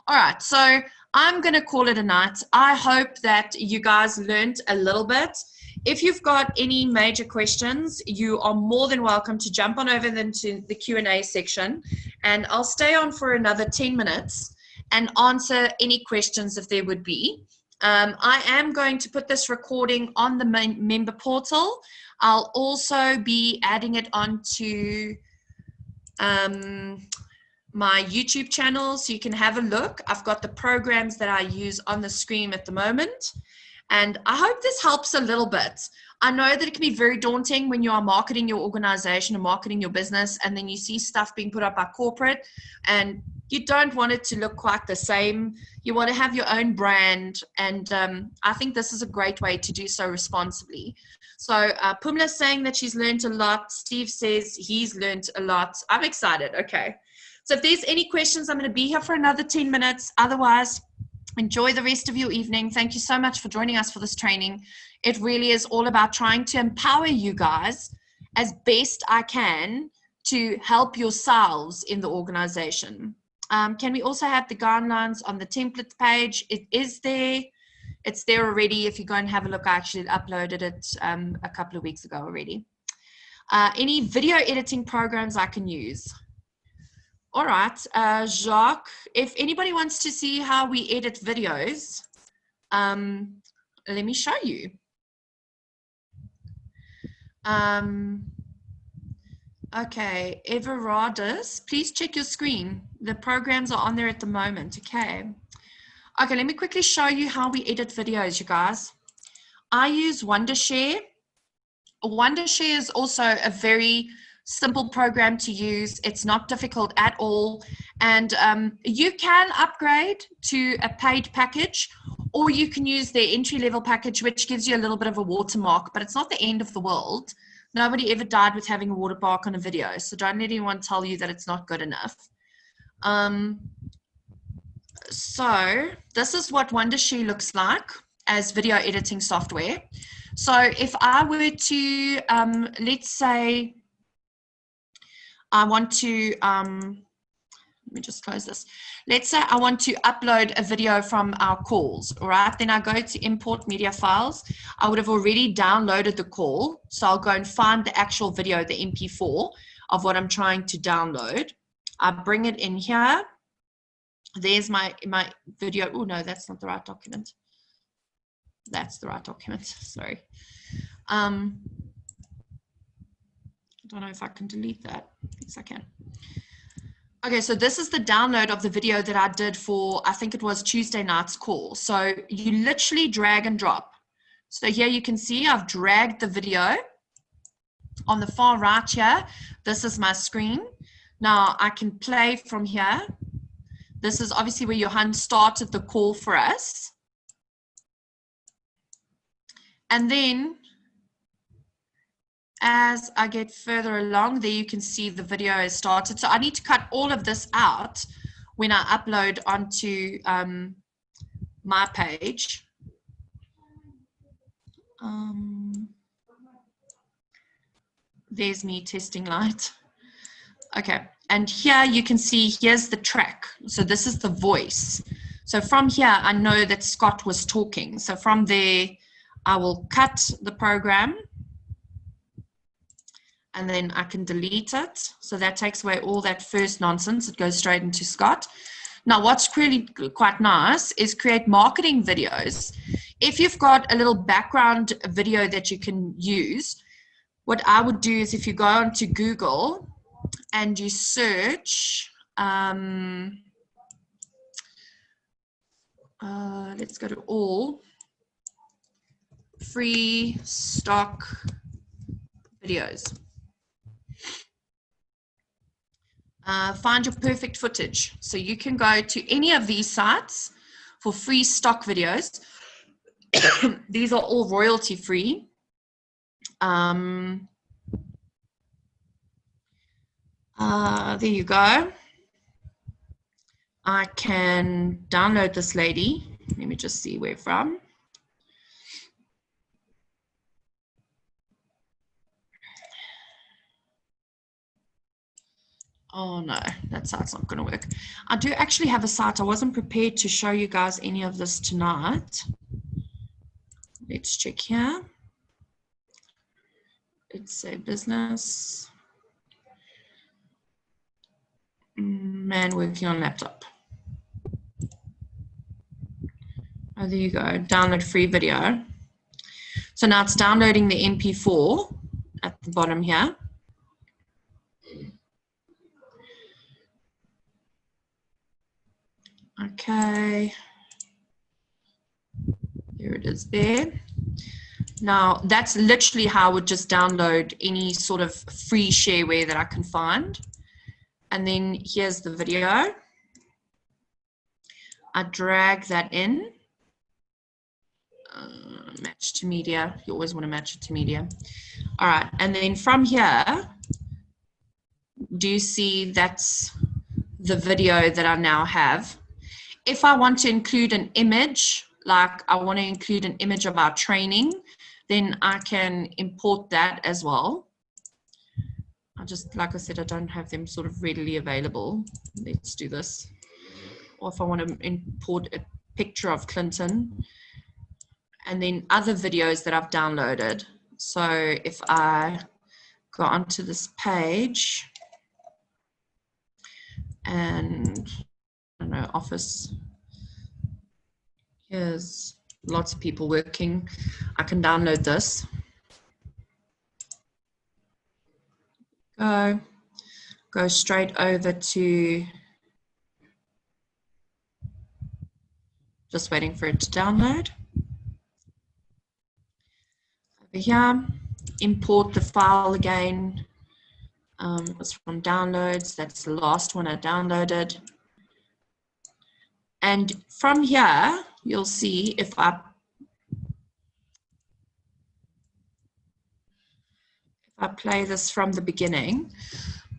All right, so I'm going to call it a night. I hope that you guys learned a little bit. If you've got any major questions, you are more than welcome to jump on over into the Q&A section, and I'll stay on for another 10 minutes and answer any questions if there would be. I am going to put this recording on the member portal. I'll also be adding it onto my YouTube channel so you can have a look. I've got the programs that I use on the screen at the moment, and I hope this helps a little bit. I know that it can be very daunting when you are marketing your organization and marketing your business, and then you see stuff being put up by corporate and you don't want it to look quite the same. You want to have your own brand, and I think this is a great way to do so responsibly. So Pumla's saying that she's learned a lot. Steve says he's learned a lot. I'm excited. Okay. So if there's any questions, I'm going to be here for another 10 minutes. Otherwise, enjoy the rest of your evening. Thank you so much for joining us for this training. It really is all about trying to empower you guys as best I can to help yourselves in the organization. Can we also have the guidelines on the template page? It is there. It's there already. If you go and have a look, I actually uploaded it a couple of weeks ago already. Any video editing programs I can use? All right, Jacques, if anybody wants to see how we edit videos, let me show you. Okay, Everardus, please check your screen. The programs are on there at the moment, okay. Okay, let me quickly show you how we edit videos, you guys. I use Wondershare. Wondershare is also a very simple program to use. It's not difficult at all. And you can upgrade to a paid package, or you can use their entry-level package, which gives you a little bit of a watermark, but it's not the end of the world. Nobody ever died with having a watermark on a video, so don't let anyone tell you that it's not good enough. So this is what Wondershare looks like as video editing software. So if I were to, let's say, I want to, let me just close this. Let's say I want to upload a video from our calls, all right? Then I go to import media files. I would have already downloaded the call. So I'll go and find the actual video, the MP4 of what I'm trying to download. I bring it in here. There's my video. Oh, no, that's not the right document. That's the right document, sorry. I don't know if I can delete that. Yes, I can. Okay, so this is the download of the video that I did for, I think it was Tuesday night's call. So you literally drag and drop. So here you can see I've dragged the video. On the far right here, this is my screen. Now I can play from here. This is obviously where Johan started the call for us. And then as I get further along, there you can see the video has started. So I need to cut all of this out when I upload onto my page. There's me testing light. Okay, and here you can see, here's the track. So this is the voice. So from here, I know that Scott was talking. So from there, I will cut the program. And then I can delete it. So that takes away all that first nonsense. It goes straight into Scott. Now, what's really quite nice is create marketing videos. If you've got a little background video that you can use, what I would do is if you go onto Google and you search, let's go to all free stock videos. Find your perfect footage. So you can go to any of these sites for free stock videos. These are all royalty free. There you go. I can download this lady. Let me just see where from. Oh no, that site's not going to work. I do actually have a site. I wasn't prepared to show you guys any of this tonight. Let's check here. Let's say business. Man working on laptop. Oh, there you go. Download free video. So now it's downloading the MP4 at the bottom here. Okay. Here it is there. Now, that's literally how I would just download any sort of free shareware that I can find. And then here's the video. I drag that in. Match to media. You always want to match it to media. All right. And then from here, do you see that's the video that I now have? If I want to include an image, like I want to include an image of our training, then I can import that as well. I just, like I said, I don't have them sort of readily available. Let's do this. Or if I want to import a picture of Clinton, and then other videos that I've downloaded. So if I go onto this page and, I don't know, office, here's lots of people working. I can download this. Go straight over to, just waiting for it to download. Over here, import the file again. It was from downloads. That's the last one I downloaded. And from here, you'll see if I play this from the beginning,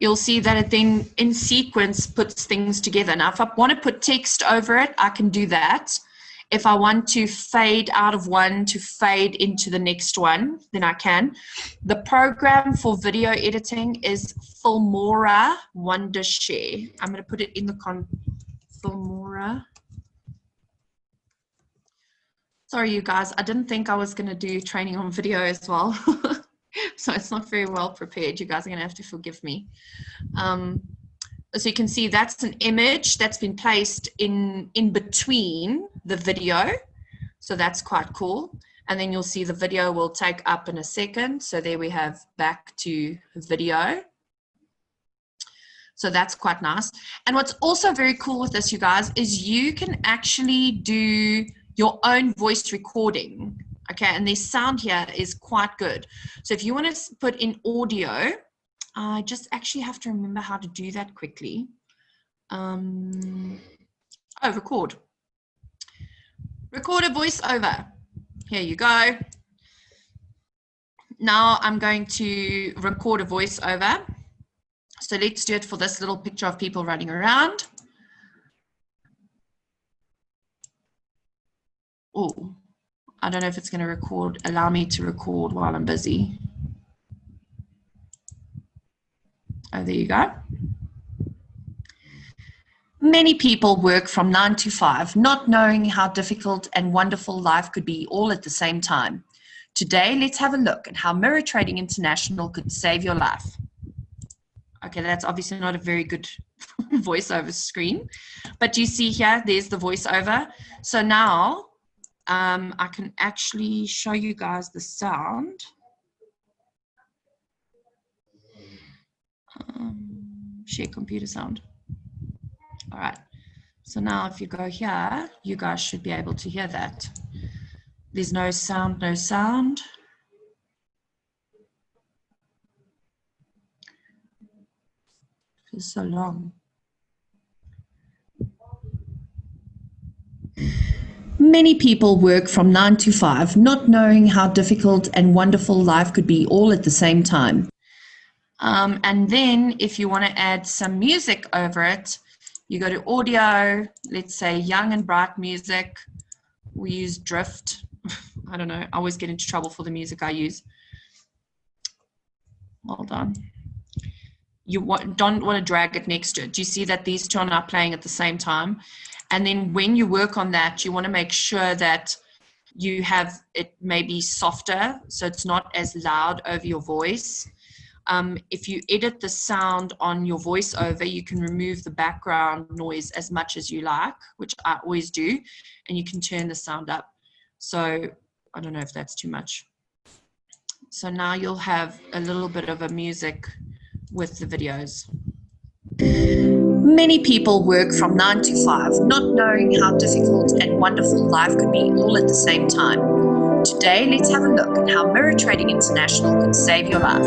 you'll see that it then in sequence puts things together. Now, if I want to put text over it, I can do that. If I want to fade out of one to fade into the next one, then I can. The program for video editing is Filmora Wondershare. I'm going to put it in the Filmora. Sorry, you guys, I didn't think I was going to do training on video as well. So it's not very well prepared. You guys are going to have to forgive me. So you can see that's an image that's been placed in between the video. So that's quite cool. And then you'll see the video will take up in a second. So there we have back to video. So that's quite nice. And what's also very cool with this, you guys, is you can actually do your own voice recording. Okay, and the sound here is quite good. So if you want to put in audio, I just actually have to remember how to do that quickly. Record. Record a voiceover. Here you go. Now I'm going to record a voiceover. So let's do it for this little picture of people running around. Oh, I don't know if it's going to allow me to record while I'm busy. Oh, there you go. Many people work from 9 to 5, not knowing how difficult and wonderful life could be all at the same time. Today, let's have a look at how Mirror Trading International could save your life. Okay, that's obviously not a very good voiceover screen, but you see here, there's the voiceover. So now, I can actually show you guys the sound. Share computer sound. All right. So now if you go here, you guys should be able to hear that. There's no sound, no sound. is so long. Many people work from 9 to 5, not knowing how difficult and wonderful life could be all at the same time. And then if you want to add some music over it, you go to audio, let's say young and bright music. We use Drift. I don't know, I always get into trouble for the music I use. Hold on. You don't want to drag it next to it. Do you see that these two are now playing at the same time? And then when you work on that, you want to make sure that you have it maybe softer, so it's not as loud over your voice. If you edit the sound on your voiceover, you can remove the background noise as much as you like, which I always do, and you can turn the sound up. So I don't know if that's too much. So now you'll have a little bit of a music with the videos. Many people work from 9 to 5, not knowing how difficult and wonderful life could be all at the same time. Today, let's have a look at how Mirror Trading International can save your life.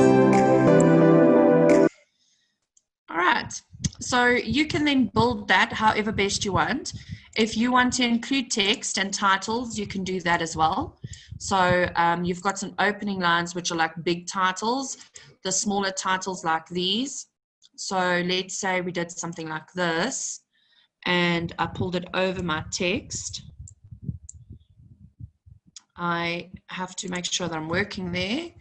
All right, so you can then build that however best you want. If you want to include text and titles, you can do that as well. So you've got some opening lines, which are like big titles, the smaller titles like these. So let's say we did something like this, and I pulled it over my text. I have to make sure that I'm working there,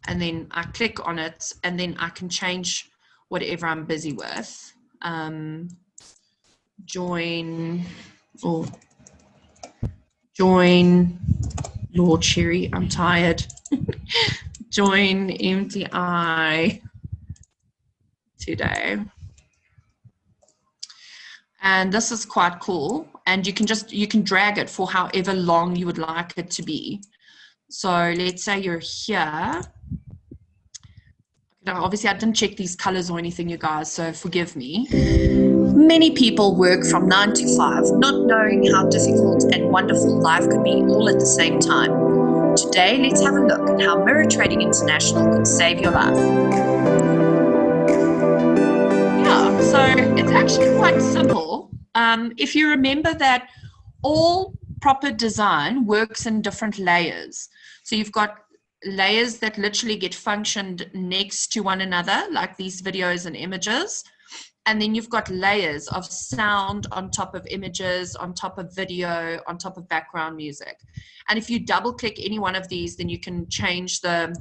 and then I click on it, and then I can change whatever I'm busy with. Join Lord Cherry, I'm tired. Join MTI today. And this is quite cool. And you can drag it for however long you would like it to be. So let's say you're here. Now, obviously I didn't check these colors or anything, you guys, so forgive me. Many people work from 9 to 5, not knowing how difficult and wonderful life could be all at the same time. Today, let's have a look at how Mirror Trading International can save your life. Yeah, so it's actually quite simple. If you remember that all proper design works in different layers. So you've got layers that literally get functioned next to one another, like these videos and images. And then you've got layers of sound on top of images, on top of video, on top of background music. And if you double click any one of these, then you can change the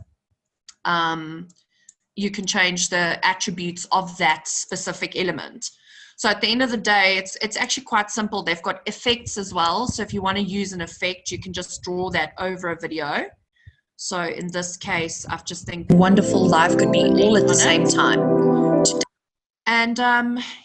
attributes of that specific element. So at the end of the day, it's actually quite simple. They've got effects as well. So if you want to use an effect, you can just draw that over a video. So in this case, I've just think wonderful life could be all at the same time. And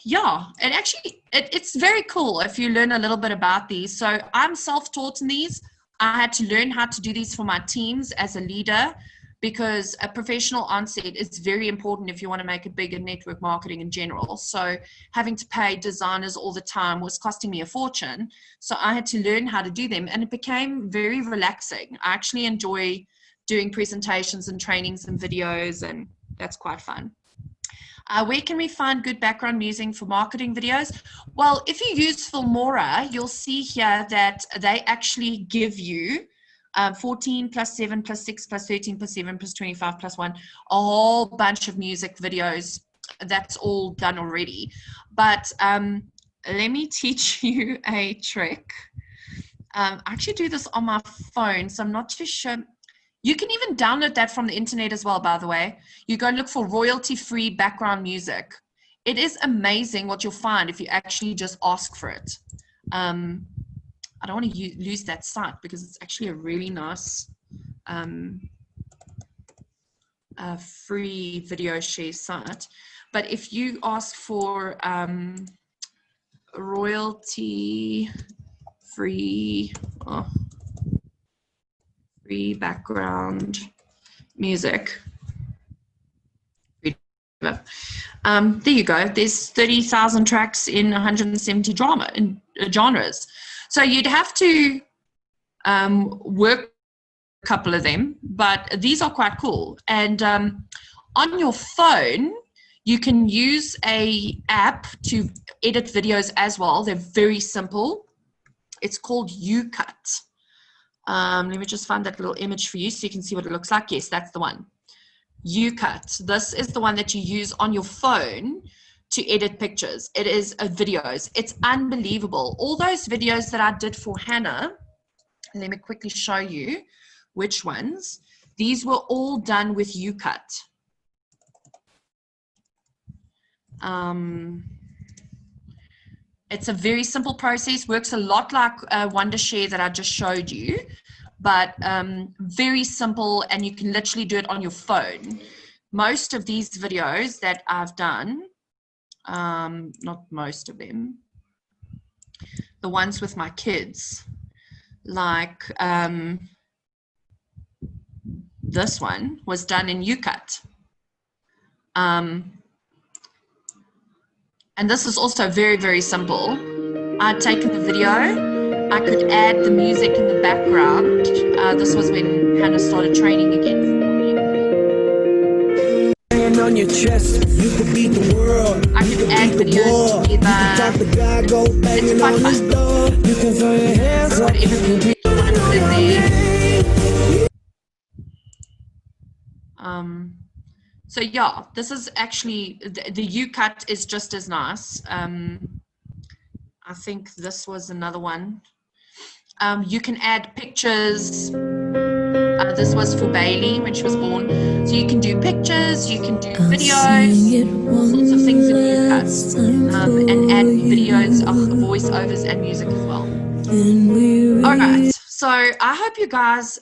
yeah, and actually it's very cool if you learn a little bit about these. So I'm self-taught in these. I had to learn how to do these for my teams as a leader, because a professional onset is very important if you want to make it big in network marketing in general. So having to pay designers all the time was costing me a fortune. So I had to learn how to do them, and it became very relaxing. I actually enjoy doing presentations and trainings and videos, and that's quite fun. Where can we find good background music for marketing videos? Well, if you use Filmora, you'll see here that they actually give you 14 plus 7 plus 6 plus 13 plus 7 plus 25 plus 1, a whole bunch of music videos. That's all done already. But let me teach you a trick. I actually do this on my phone, so I'm not too sure. You can even download that from the internet as well, by the way. You go and look for royalty-free background music. It is amazing what you'll find if you actually just ask for it. I don't want to lose that site because it's actually a really nice free video share site. But if you ask for royalty-free free background music. There you go. There's 30,000 tracks in 170 genres. So you'd have to work a couple of them, but these are quite cool. And on your phone, You can use a app to edit videos as well. They're very simple. It's called YouCut. Let me just find that little image for you so you can see what it looks like. Yes, that's the one. YouCut. This is the one that you use on your phone to edit pictures. It is videos. It's unbelievable. All those videos that I did for Hannah, let me quickly show you which ones. These were all done with YouCut. It's a very simple process, works a lot like Wondershare that I just showed you, but very simple, and you can literally do it on your phone. Most of these videos that I've done, not most of them, the ones with my kids, like this one was done in YouCut. And this is also very, very simple. I'd taken the video, I could add the music in the background. This was when Hannah started training again for me. On your chest, you could beat the world. I could add videos together. It's quite fun. You can throw your hands up. Whatever music you want to put in there. So yeah, this is actually, the YouCut is just as nice. I think this was another one. You can add pictures. This was for Bailey when she was born. So you can do pictures, you can do videos, all sorts of things in YouCut, and add videos of voiceovers and music as well. All right. So I hope you guys,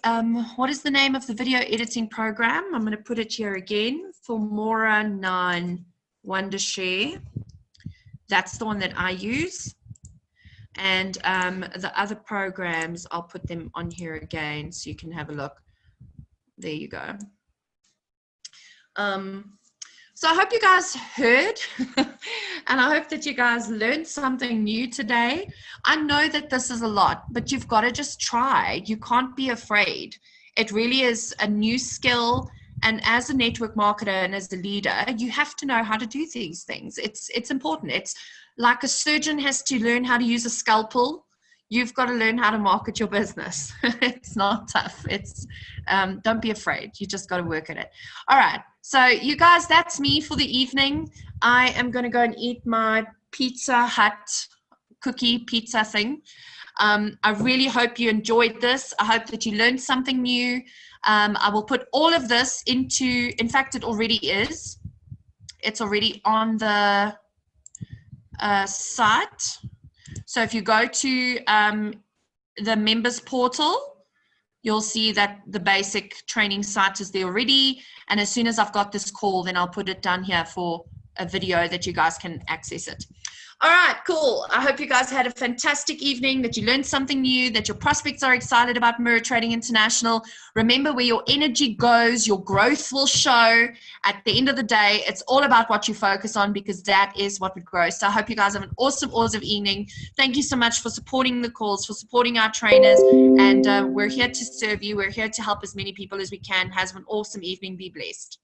what is the name of the video editing program? I'm going to put it here again, Filmora 9 Wondershare. That's the one that I use. And the other programs, I'll put them on here again so you can have a look. There you go. So I hope you guys heard, and I hope that you guys learned something new today. I know that this is a lot, but you've got to just try. You can't be afraid. It really is a new skill, and as a network marketer and as a leader, you have to know how to do these things. It's important. It's like a surgeon has to learn how to use a scalpel. You've got to learn how to market your business. It's not tough. It's don't be afraid. You just got to work at it. All right. So you guys, that's me for the evening. I am going to go and eat my Pizza Hut cookie pizza thing. I really hope you enjoyed this. I hope that you learned something new. I will put all of this into, in fact, it already is. It's already on the site. So if you go to the members portal, you'll see that the basic training site is there already. And as soon as I've got this call, then I'll put it down here for a video that you guys can access it. All right, cool. I hope you guys had a fantastic evening, that you learned something new, that your prospects are excited about Mirror Trading International. Remember, where your energy goes, your growth will show. At the end of the day, it's all about what you focus on, because that is what would grow. So I hope you guys have an awesome, awesome evening. Thank you so much for supporting the calls, for supporting our trainers. And we're here to serve you. We're here to help as many people as we can. Have an awesome evening. Be blessed.